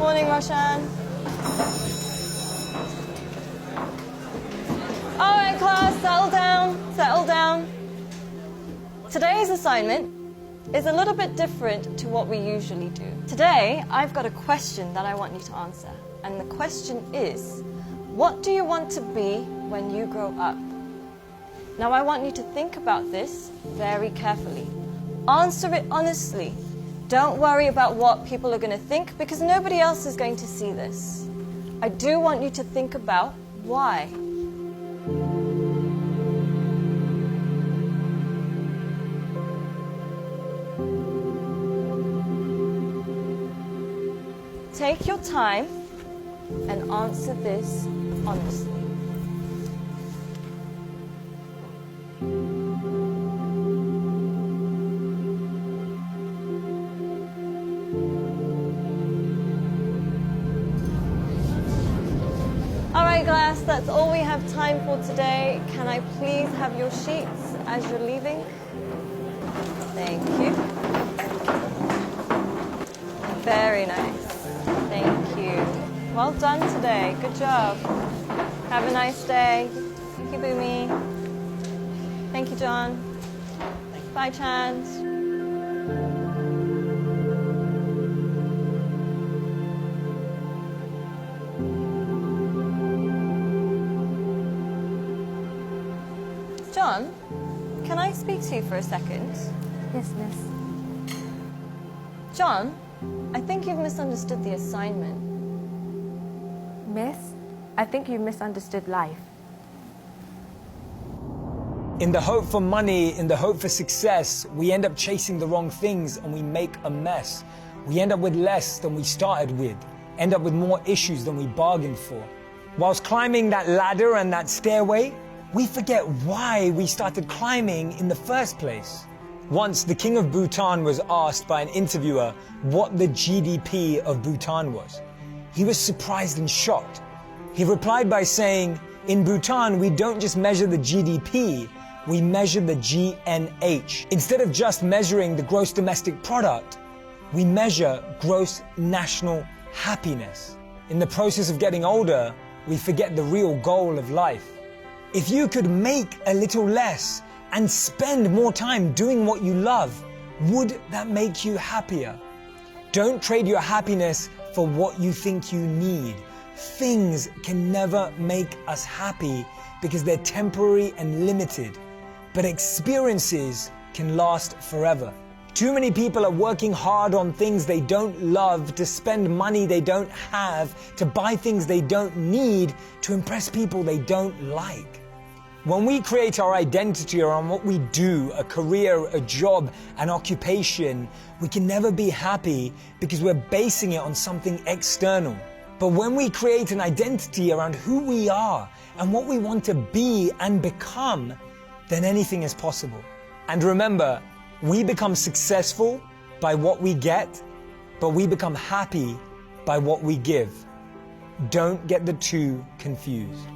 Morning, Roshan. All right, class, settle down, settle down. Today's assignment is a little bit different to what we usually do. Today, I've got a question that I want you to answer. And the question is, what do you want to be when you grow up? Now, I want you to think about this very carefully. Answer it honestly. Don't worry about what people are going to think, because nobody else is going to see this. I do want you to think about why. Take your time and answer this honestly. All right, class, that's all we have time for today. Can I please have your sheets as you're leaving? Thank you. Very nice. Thank you. Well done today. Good job. Have a nice day. Thank you, Boomy. Thank you, John. Bye, Chand. John, can I speak to you for a second? Yes, miss. John, I think you've misunderstood the assignment. Miss, I think you misunderstood life. In the hope for money, in the hope for success, we end up chasing the wrong things and we make a mess. We end up with less than we started with, end up with more issues than we bargained for. Whilst climbing that ladder and that stairway, we forget why we started climbing in the first place. Once, the king of Bhutan was asked by an interviewer what the GDP of Bhutan was. He was surprised and shocked. He replied by saying, in Bhutan, we don't just measure the GDP, we measure the GNH. Instead of just measuring the gross domestic product, we measure gross national happiness. In the process of getting older, we forget the real goal of life. If you could make a little less and spend more time doing what you love, would that make you happier? Don't trade your happiness for what you think you need. Things can never make us happy because they're temporary and limited, but experiences can last forever. Too many people are working hard on things they don't love, to spend money they don't have, to buy things they don't need, to impress people they don't like. When we create our identity around what we do, a career, a job, an occupation, we can never be happy because we're basing it on something external. But when we create an identity around who we are and what we want to be and become, then anything is possible. And remember, we become successful by what we get, but we become happy by what we give. Don't get the two confused.